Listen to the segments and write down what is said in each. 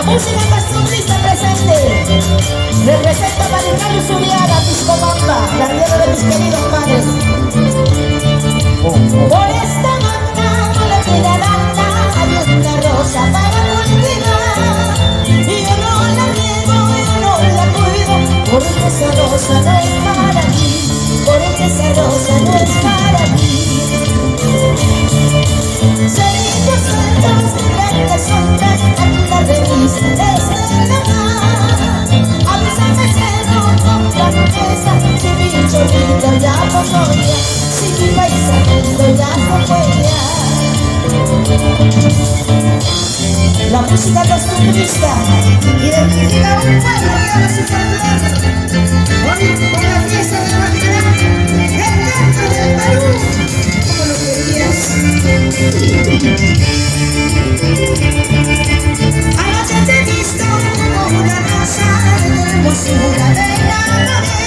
La música costumbrista presente. Representa Maricarmen Zuriaga, Piscomamba, la tierra de mis queridos padres. Por esta manga no le queda nada, hay una rosa para cultivar. Y yo no la riego, yo no la cuido, porque esa rosa no es para mí, porque esa rosa no es para mí. Cerillos sueltos de grandes sombras, aquí la revista es de la mar. Avísame cero con franqueza, si mi cholito ya pasó ya, si mi paisanito ya se fue ya. La música costumbrista identifica un pueblo y ahora su folclore. Hoy con la fiesta de Guatemala, el canto del Perú, como lo querías. Anoche te he visto como una rosa de tu hermosura de enamoré.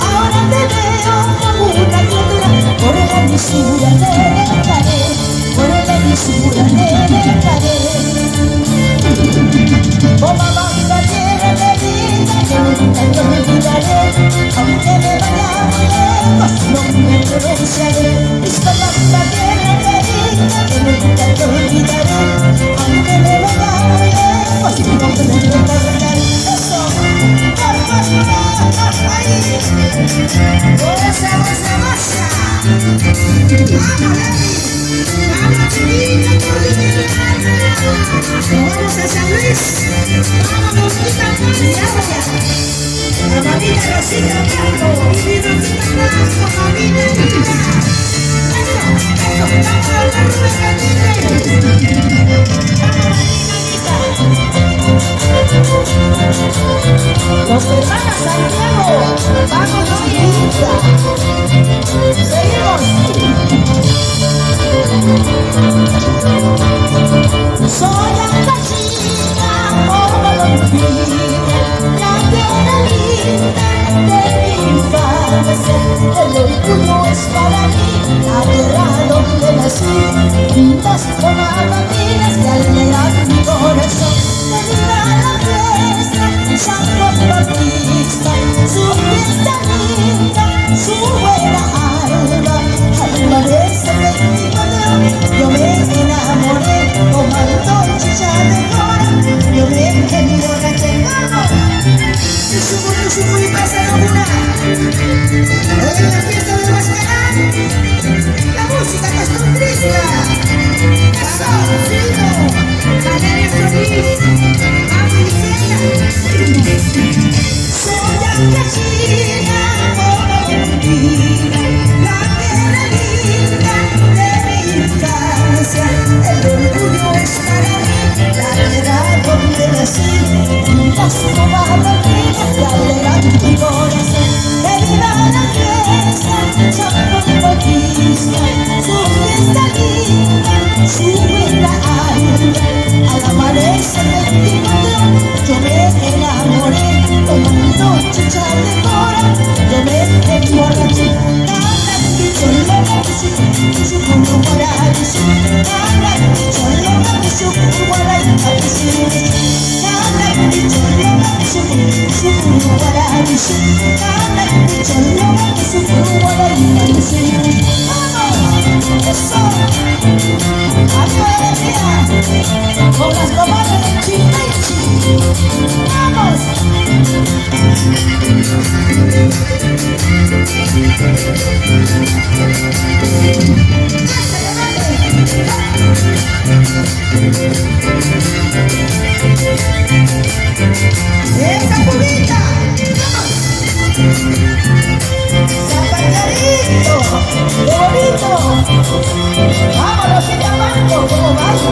Ahora te veo como una criatura, por la lisura te dejaré, por la lisura te dejaré. Como banda tierra de vida que nunca te olvidaré, aunque me vaya muy lejos no me pronunciaré. Esta banda tierra de vida que nunca te olvidaré, aunque me vaya muy lejos no me pronunciaré. Eso, ahí, goza, goza, goza. Vamos, vamos, chiquita, vamos a San Luis, vamos, Mosquita, la mamita Rosita Blanco, y Rosita Blanco, mamita linda. Eso, vamos a la rueda de vamos, los hermanos Santiago, vamos, Rosita. Seguimos. Soy la gallina Colombina, la tierra linda de mi infancia. El orgullo es para mí, la tierra donde nací. Pintas con armadinas que alegan mi corazón. Que viva la fiesta, San Juan Bautista, su fiesta linda, su buena alma. Alma de ese bendito Dios, yo me enamoré, tomando chicha de mora, yo me emborraché. ¡Vamos! Tusumu y pasa laguna. Hoy en la fiesta de Huascarán, la música costumbrista. Eso, fino, Valeria Solís, Mami Licea. Soy la gallina Colombina, la tierra linda de mi infancia. El orgullo es para mí, la tierra donde nací. Pintas como barroquinas que alegan mi corazón. Que viva la fiesta, San Juan Bautista, su fiesta linda, su buena alma. Al amanecer del tiroteo, yo me enamoré, tomando chicha de mora, yo me emborraché. Con las comadres de Chimechi, ¡vamos! ¡Esa pulita! ¡Zapallarito! ¡Qué bonito! ¡Vámonos, se llamando! ¿Cómo baila?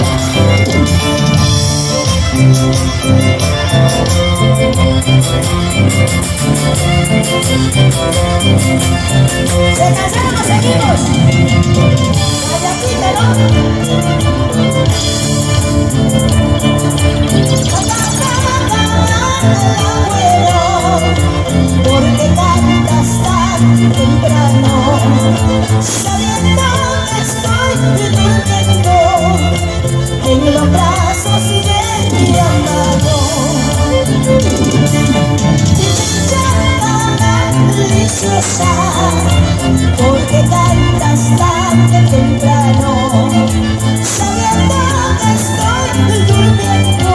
¿Se cansaron o seguimos? ¡Callatita, porque cantas tan temprano, sabiendo que estoy durmiendo en los brazos de mi amor. preciosa, porque cantas tan temprano, sabiendo que estoy durmiendo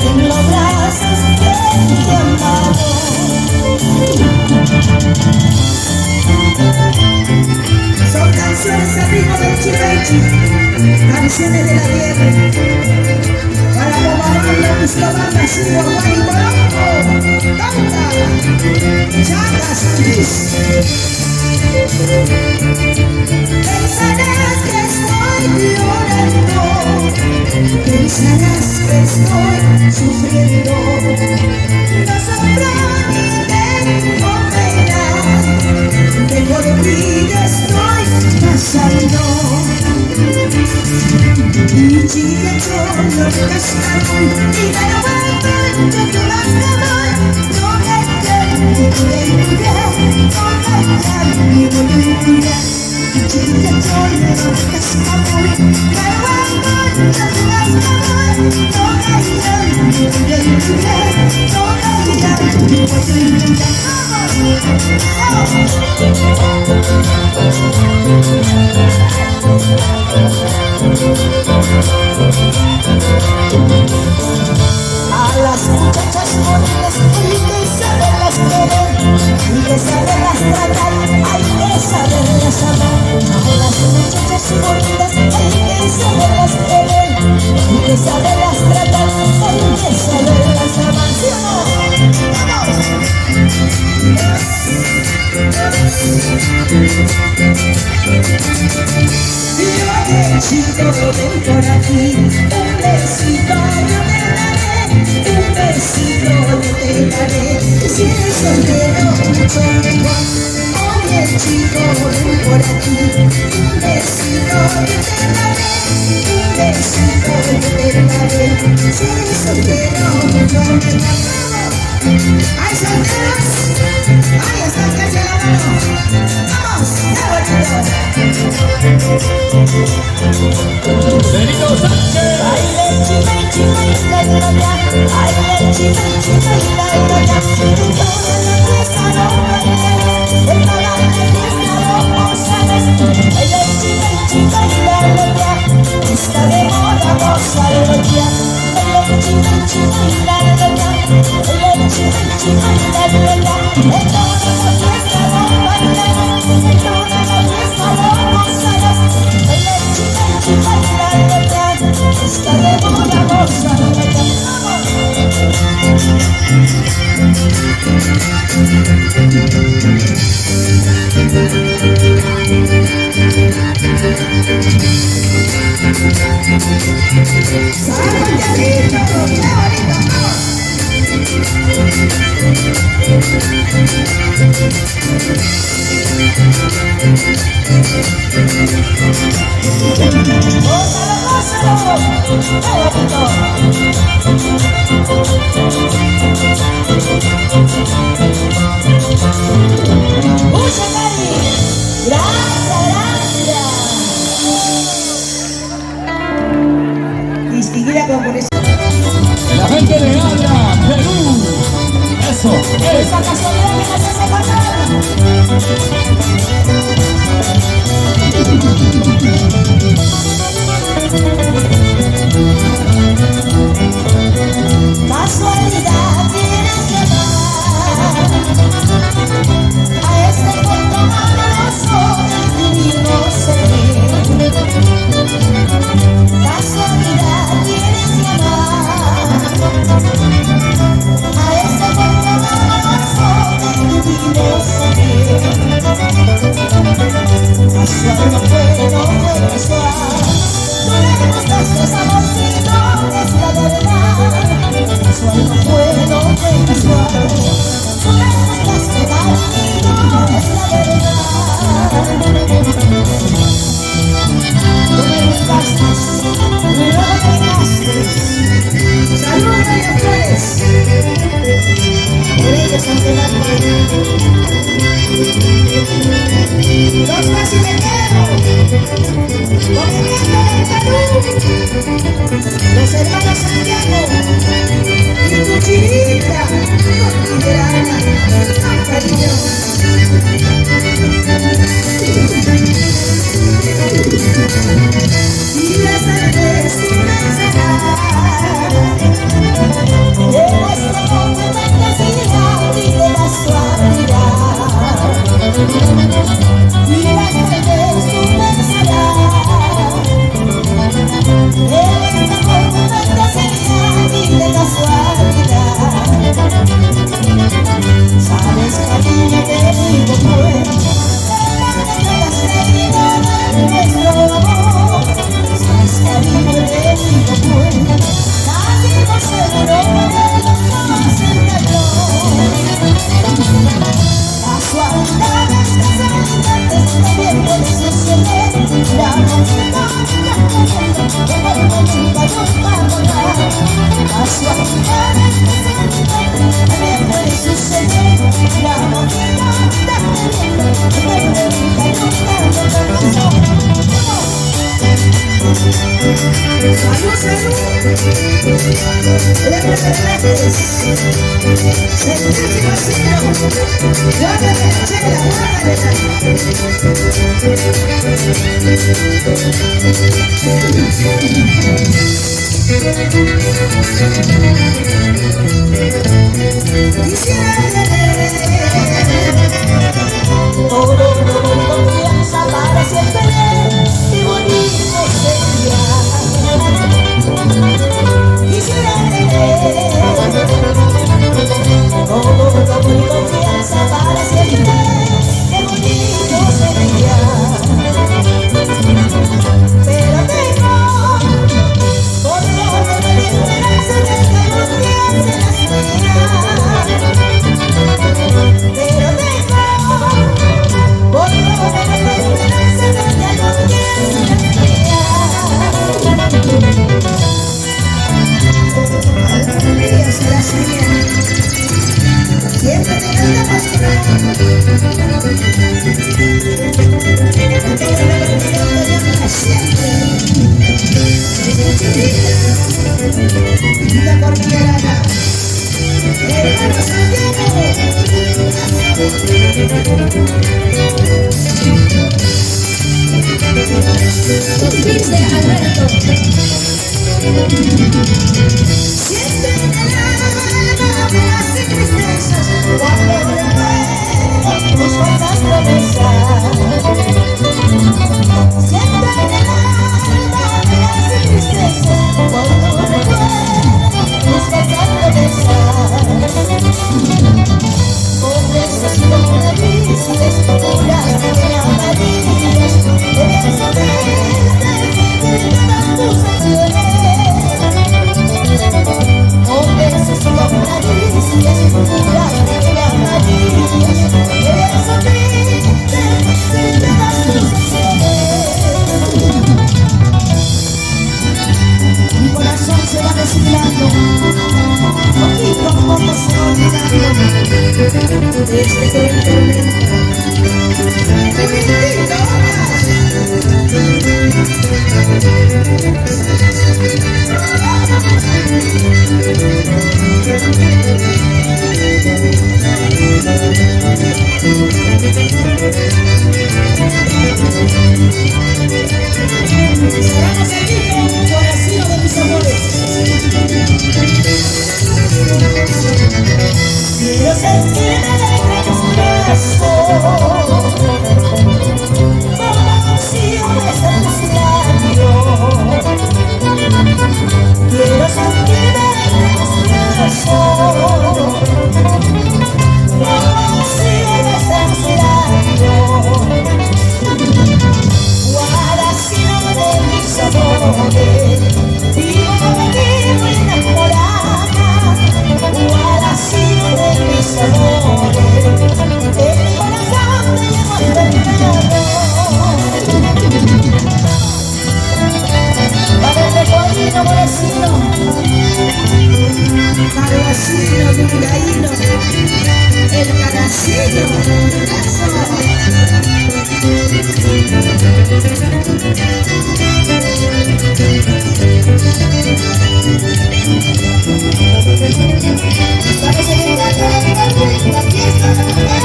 en los brazos de mi amado. Son canciones amigos del Chipechi, canciones de la tierra, para Bobaballo, Bustamante, Chihuahua y Colombo. ¡Canta! ¡Chagas, Luis! Pensarás que estoy llorando, pensarás que estoy sufriendo, no sufro ni tengo pena, que por vida estoy pasando. Y chica con los cascaron, y me lo vuelvo, yo te vas a amar, no me quiero, no me quiero, no me quiero. Y chica con los cascaron, y me lo vuelvo, yo te vas a amar, no me quiero, no me quiero. A las muchachas bonitas hay que saberlas querer, hay que saberlas tratar, hay que saberlas amar. A las muchachas bonitas hay que saberlas querer, hay que saberlas tratar, hay que saberlas amar. ¿Sí o no? ¡Vamos! Y oye, chico, ven por aquí, un besito yo te daré, un besito yo te daré, y si eres soltero mucho mejor. Oye, chico, ven por aquí, un besito yo te daré, un besito yo te daré, si eres soltero mucho mejor. ¡Ay, solteros! ¡Ay, están casi a la mano! ¡Vamos! ¡Qué bonito! Benito Sánchez. Baile, chipe, chipe, y la gloria. Baile, chipe, chipe, y la gloria. Toda la fiesta no baile, en toda la fiesta no gozales. Baile, chipe, chipe, y la gloria. Está de moda gozarlo ya. Baile, chipe, chipe, y la gloria. Baile, chipe, chipe, y la gloria. En toda la fiesta no baile, en toda la fiesta no gozales. Baile, chipe, chipe, y la gloria. Está de moda gozarlo ya. Distinguida composición. La gente de Abra, Perú. Eso, Esa casualidad que nos hace pasar. Casualidad tienes que amar a este puerto maravilloso y no sé qué. Casualidad tienes que amar a este puerto maravilloso y no sé qué. Casual no fue casual. Tú le demostraste amorcito, es la verdad. Casual no fue casual. Tú le demostraste cariño, es la verdad. Tú me buscaste, pero no me dejaste. Saludos, María Flores. Por ellos han quedado. Los brasileños, movimiento del Perú, los hermanos Santiago y tu chirita, con tu grana, cariño. y la tarde tú pensarás, esta forma fantasía y de casualidad. Sabes, cariño, te digo pues, las terminadas nuestro amor. Sabes, cariño, te digo pues, nadie por seguro de los jamás engañó. Casualidades, casualidades, también puede suceder. La bonita está cayendo, que por nunca nos va a volar. Casualidades, casualidades, también puede suceder. La bonita está cayendo, que por nunca nos va a volar. ¡Salud, salud! ¡Letra de Reyes! ¡Centésimo siglo! ¡Guárdame la chela, guárdamela! Quisiera tener todo mi confianza para siempre y bonito sería. Quisiera tener todo mi confianza para siempre, qué bonito sería. Pero tengo por lo de mi esperanza de que algún día serás mía. Pero tengo por lo de mi esperanza de que algún día serás mía. Algún día serás mía. Siempre te cantamos con amor. Todo lo que te llama siempre. Vida cordial, hermano Santiago. Suscribe Alberto. Siempre en el alma me hace tristezas cuando recuerdo tus falsas promesas. Siempre en el alma me hace tristezas cuando recuerdo tus falsas promesas. Con besos y con caricias juraste que me amarías. Debes saber de todas tus acciones. Con besos y con caricias juraste que me amarías. Debes saber de todas tus acciones. Mi corazón se va reciclando, poquito a poco se va olvidando de este cruel tormento. Será Santiago, corazón de mis amores. Quiero sentirme alegre en tus brazos, como consigo besar tus labios. Quiero sentirme alegre en tus brazos, como consigo besar tus labios. Guaracino de mis amores, vivo enamorada. Guaracino de mis amores, en mi corazón te llevo envenenado. Para el recorrido guaracino, carvacino, duraíno, el caracino, eso. Para celebrar la fiesta de la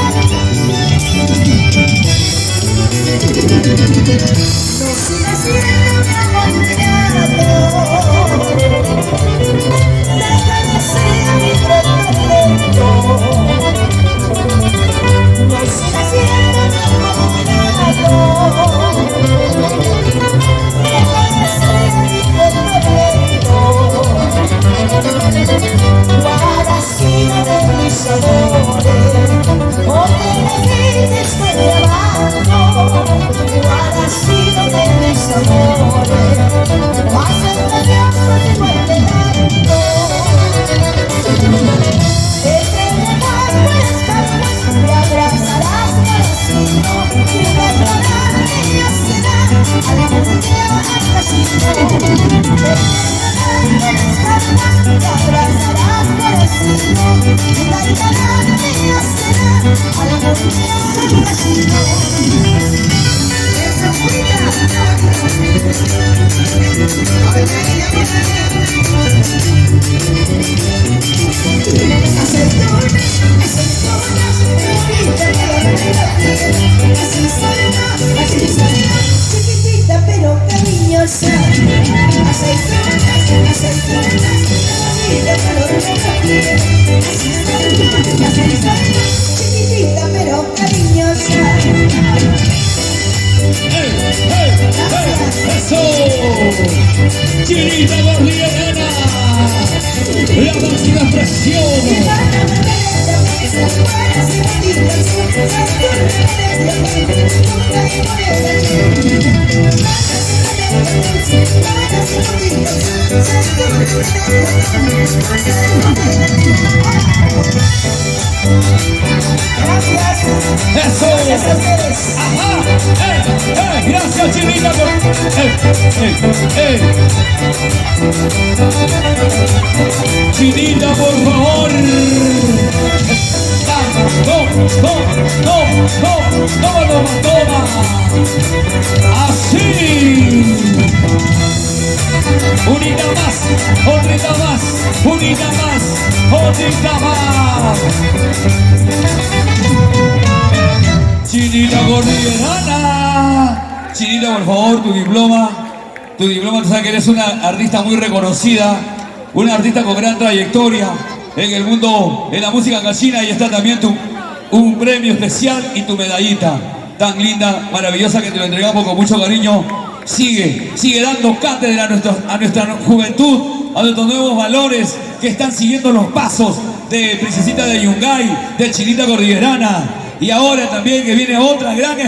no sigas siendo mi abandonado, deja de ser mi pretendente. No sigas siendo Chiquitita pero cariñosa, aceitunas, chiquitita pero cariñosa. ¡Eso! Chinita Gordiana, la máxima expresión. Gracias. ¡Eso! Gracias a ustedes. ¡Ajá! ¡Gracias, Chinita! Chinita, por favor. Toma. Así. Unita más, otrita más, unita más, otrita más. Chinita Gordiana. Chinita, por favor, tu diploma. Tu diploma, tú sabes que eres una artista muy reconocida, una artista con gran trayectoria en el mundo, en la música gallina, y está también un premio especial y tu medallita tan linda, maravillosa, que te lo entregamos con mucho cariño. Sigue dando cátedra a nuestra juventud, a nuestros nuevos valores que están siguiendo los pasos de Princesita de Yungay, de Chinita Gordiana, y ahora también que viene otra gran